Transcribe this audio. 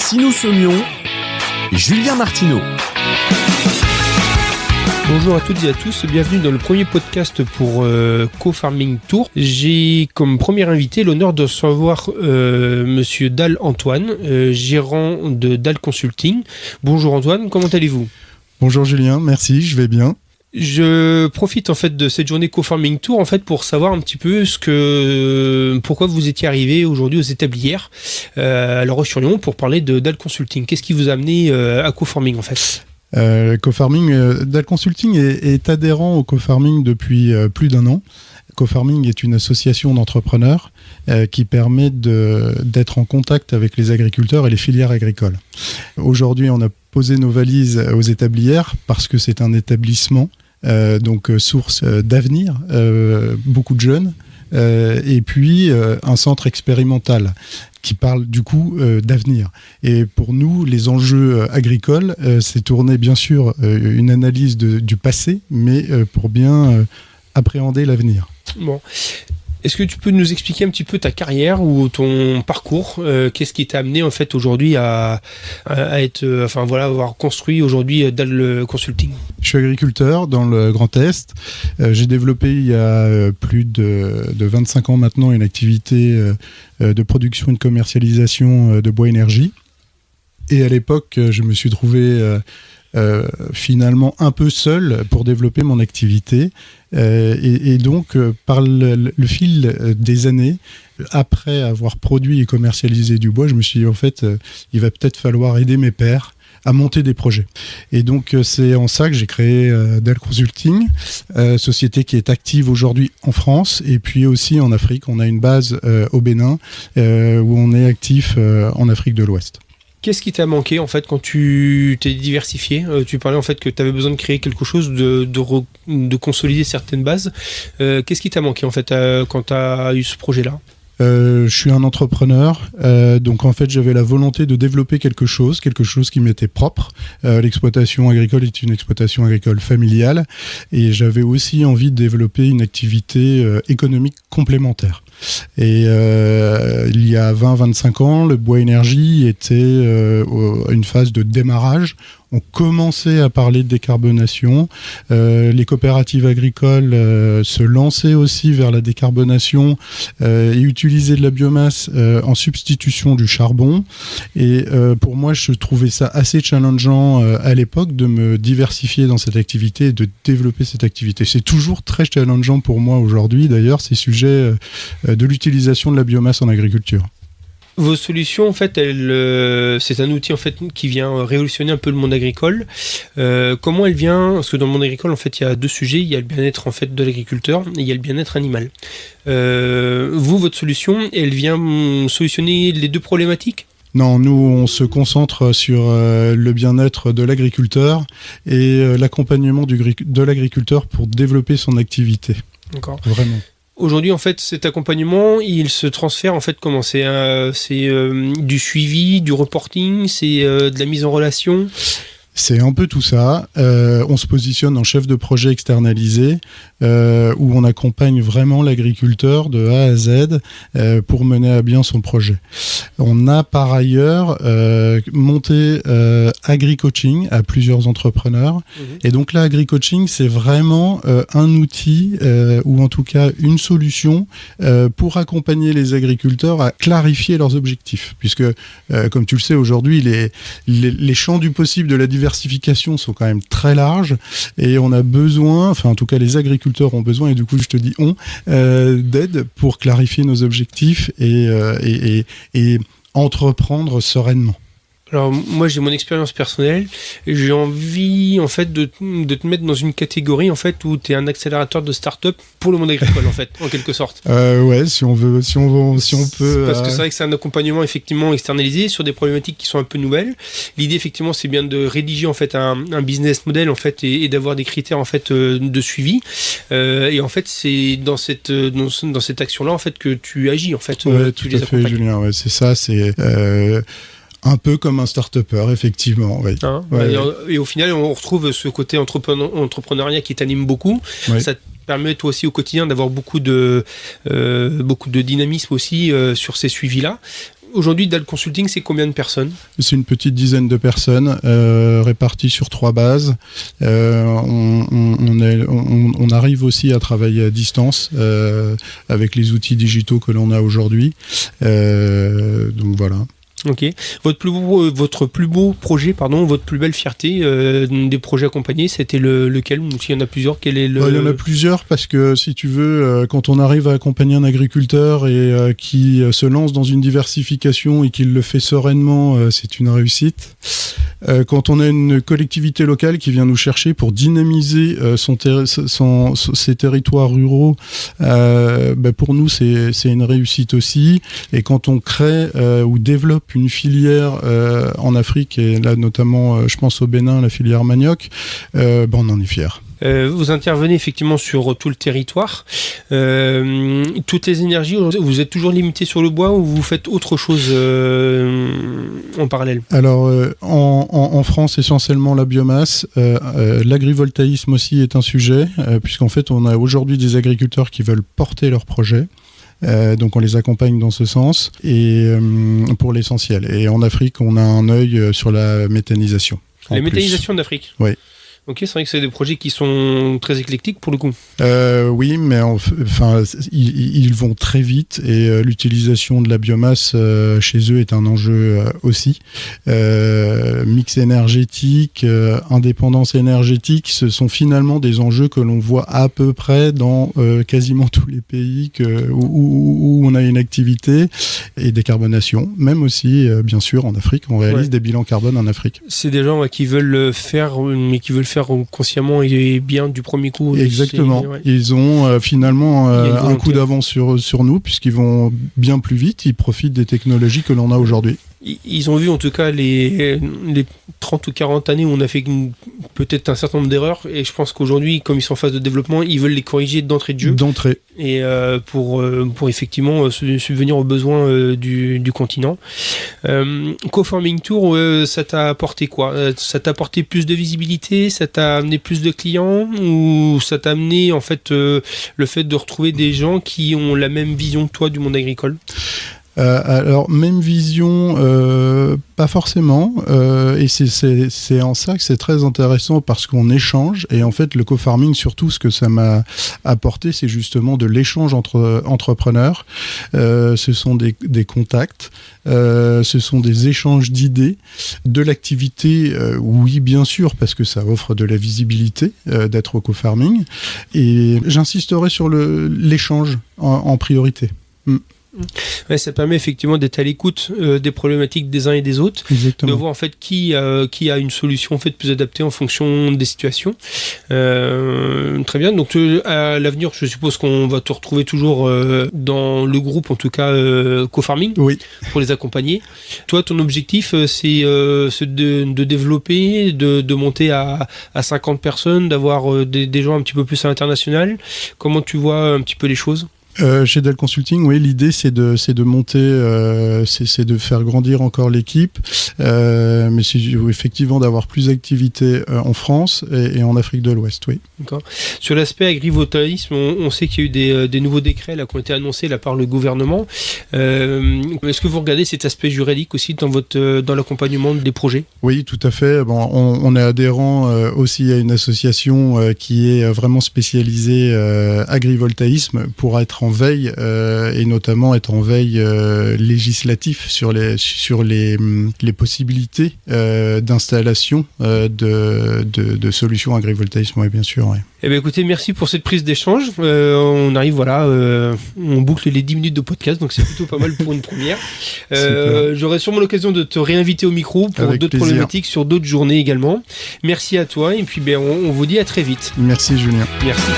Si nous sommions, Julien Martineau. Bonjour à toutes et à tous, bienvenue dans le premier podcast pour Co-Farming Tour. J'ai comme premier invité l'honneur de recevoir Monsieur Dal Antoine, gérant de Dal Consulting. Bonjour Antoine, comment allez-vous ? Bonjour Julien, merci, je vais bien. Je profite en fait de cette journée Co-Farming Tour en fait pour savoir un petit peu pourquoi vous étiez arrivé aujourd'hui aux Établières à La Roche-sur-Yon pour parler de Dal Consulting. Qu'est-ce qui vous a amené à Co-Farming en fait ? Co-Farming, Dal Consulting est adhérent au Co-Farming depuis plus d'un an. Co-Farming est une association d'entrepreneurs qui permet d'être en contact avec les agriculteurs et les filières agricoles. Aujourd'hui, on a posé nos valises aux Établières parce que c'est un établissement, donc source d'avenir, beaucoup de jeunes, et puis un centre expérimental qui parle du coup d'avenir. Et pour nous, les enjeux agricoles, c'est tourner bien sûr une analyse du passé, mais pour bien appréhender l'avenir. Bon. Est-ce que tu peux nous expliquer un petit peu ta carrière ou ton parcours ? Qu'est-ce qui t'a amené en fait aujourd'hui à avoir construit aujourd'hui Dal Consulting ? Je suis agriculteur dans le Grand Est. J'ai développé il y a plus de 25 ans maintenant une activité de production et de commercialisation de bois énergie. Et à l'époque, je me suis trouvé finalement un peu seul pour développer mon activité. Et donc, par le fil des années, après avoir produit et commercialisé du bois, je me suis dit, en fait, il va peut-être falloir aider mes pairs à monter des projets. Et donc, c'est en ça que j'ai créé Dal Consulting, société qui est active aujourd'hui en France et puis aussi en Afrique. On a une base au Bénin où on est actif en Afrique de l'Ouest. Qu'est-ce qui t'a manqué en fait quand tu t'es diversifié ? Tu parlais en fait que tu avais besoin de créer quelque chose, de consolider certaines bases. Qu'est-ce qui t'a manqué en fait quand tu as eu ce projet-là ? Je suis un entrepreneur, donc en fait j'avais la volonté de développer quelque chose qui m'était propre. L'exploitation agricole est une exploitation agricole familiale et j'avais aussi envie de développer une activité économique complémentaire. Et il y a 20-25 ans, le bois énergie était à une phase de démarrage. On commençait à parler de décarbonation. Les coopératives agricoles se lançaient aussi vers la décarbonation et utilisaient de la biomasse en substitution du charbon. Et pour moi, je trouvais ça assez challengeant à l'époque de me diversifier dans cette activité et de développer cette activité. C'est toujours très challengeant pour moi aujourd'hui, d'ailleurs, ces sujets de l'utilisation de la biomasse en agriculture. Vos solutions, en fait, c'est un outil en fait qui vient révolutionner un peu le monde agricole. Comment elle vient ? Parce que dans le monde agricole, en fait, il y a deux sujets. Il y a le bien-être en fait de l'agriculteur et il y a le bien-être animal. Votre solution, elle vient solutionner les deux problématiques ? Non, nous, on se concentre sur le bien-être de l'agriculteur et l'accompagnement de l'agriculteur pour développer son activité. D'accord. Vraiment. Aujourd'hui, en fait, cet accompagnement, il se transfère, en fait, comment ? C'est du suivi, du reporting, c'est de la mise en relation ? C'est un peu tout ça. On se positionne en chef de projet externalisé où on accompagne vraiment l'agriculteur de A à Z pour mener à bien son projet. On a par ailleurs monté AgriCoaching à plusieurs entrepreneurs. Et donc là, AgriCoaching, c'est vraiment un outil ou en tout cas une solution pour accompagner les agriculteurs à clarifier leurs objectifs. Puisque, comme tu le sais, aujourd'hui, les champs du possible de la diversification sont quand même très larges et on a besoin, enfin en tout cas les agriculteurs ont besoin, et du coup je te dis d'aide pour clarifier nos objectifs et entreprendre sereinement. Alors moi j'ai mon expérience personnelle et j'ai envie en fait de te mettre dans une catégorie en fait où tu es un accélérateur de start-up pour le monde agricole en fait, en quelque sorte. Ouais, si on peut. Parce que c'est vrai que c'est un accompagnement effectivement externalisé sur des problématiques qui sont un peu nouvelles. L'idée effectivement c'est bien de rédiger en fait un business model en fait et d'avoir des critères en fait de suivi. Et en fait c'est dans cette action-là en fait que tu agis en fait. Ouais, tout à fait, Julien. Ouais, c'est ça. C'est un peu comme un start-upper, effectivement. Oui. Et au final, on retrouve ce côté entrepreneuriat qui t'anime beaucoup. Oui. Ça te permet toi aussi au quotidien d'avoir beaucoup de dynamisme aussi sur ces suivis-là. Aujourd'hui, DAL Consulting, c'est combien de personnes ? C'est une petite dizaine de personnes réparties sur 3 bases. On arrive aussi à travailler à distance avec les outils digitaux que l'on a aujourd'hui. Donc voilà. Ok. Votre plus beau projet, votre plus belle fierté des projets accompagnés, c'était lequel ? Ou s'il y en a plusieurs, quel est Il y en a plusieurs parce que si tu veux, quand on arrive à accompagner un agriculteur et qui se lance dans une diversification et qu'il le fait sereinement, c'est une réussite. Quand on a une collectivité locale qui vient nous chercher pour dynamiser ses territoires ruraux, pour nous c'est une réussite aussi. Et quand on crée ou développe une filière en Afrique, et là notamment je pense au Bénin, la filière manioc, on en est fiers. Vous intervenez effectivement sur tout le territoire. Toutes les énergies, vous êtes toujours limité sur le bois ou vous faites autre chose en parallèle ? Alors, en France, essentiellement la biomasse. L'agrivoltaïsme aussi est un sujet, puisqu'en fait, on a aujourd'hui des agriculteurs qui veulent porter leur projet. Donc on les accompagne dans ce sens et pour l'essentiel. Et en Afrique, on a un œil sur la méthanisation. La méthanisation d'Afrique ? Oui. Ok, c'est vrai que c'est des projets qui sont très éclectiques pour le coup. Oui, mais ils vont très vite et l'utilisation de la biomasse chez eux est un enjeu aussi. Mix énergétique, indépendance énergétique, ce sont finalement des enjeux que l'on voit à peu près dans quasiment tous les pays où on a une activité et décarbonation. Même aussi, bien sûr, en Afrique, on réalise des bilans carbone en Afrique. C'est des gens qui veulent faire, mais qui veulent faire consciemment et bien du premier coup. Exactement. Ils ont finalement un coup d'avance sur nous puisqu'ils vont bien plus vite. Ils profitent des technologies que l'on a aujourd'hui. Ils ont vu en tout cas les 30 ou 40 années où on a fait peut-être un certain nombre d'erreurs et je pense qu'aujourd'hui, comme ils sont en phase de développement, ils veulent les corriger d'entrée de jeu. Et pour effectivement subvenir aux besoins du continent. Co-Farming Tour, ça t'a apporté quoi ? Ça t'a apporté plus de visibilité ? Ça t'a amené plus de clients ? Ou ça t'a amené en fait le fait de retrouver des gens qui ont la même vision que toi du monde agricole ? Alors, même vision, pas forcément, et c'est en ça que c'est très intéressant parce qu'on échange, et en fait le co-farming, surtout ce que ça m'a apporté, c'est justement de l'échange entre entrepreneurs. Ce sont des contacts, ce sont des échanges d'idées, de l'activité, oui bien sûr, parce que ça offre de la visibilité d'être au co-farming, et j'insisterai sur l'échange en priorité. Ouais, ça permet effectivement d'être à l'écoute des problématiques des uns et des autres. Exactement. De voir en fait qui a une solution en fait plus adaptée en fonction des situations. Très bien. Donc à l'avenir, je suppose qu'on va te retrouver toujours dans le groupe, en tout cas co-farming, oui, pour les accompagner. Toi, ton objectif, c'est de développer, de monter à 50 personnes, d'avoir des gens un petit peu plus à l'international. Comment tu vois un petit peu les choses ? Chez DAL Consulting, oui, l'idée c'est de monter, c'est de faire grandir encore l'équipe, mais c'est effectivement d'avoir plus d'activités en France et en Afrique de l'Ouest, oui. D'accord. Sur l'aspect agrivoltaïsme, on sait qu'il y a eu des nouveaux décrets là, qui ont été annoncés là, par le gouvernement. Est-ce que vous regardez cet aspect juridique aussi dans l'accompagnement des projets ? Oui, tout à fait. Bon, on est adhérent aussi à une association qui est vraiment spécialisée agrivoltaïsme pour être en veille et notamment être en veille législatif sur les possibilités d'installation de solutions agrivoltaïsme, oui, bien sûr. Ouais. Eh bien, écoutez, merci pour cette prise d'échange. On arrive, on boucle les 10 minutes de podcast, donc c'est plutôt pas mal pour une première. J'aurai sûrement l'occasion de te réinviter au micro pour avec d'autres plaisir. problématiques sur d'autres journées également. Merci à toi et puis on vous dit à très vite. Merci Julien. Merci.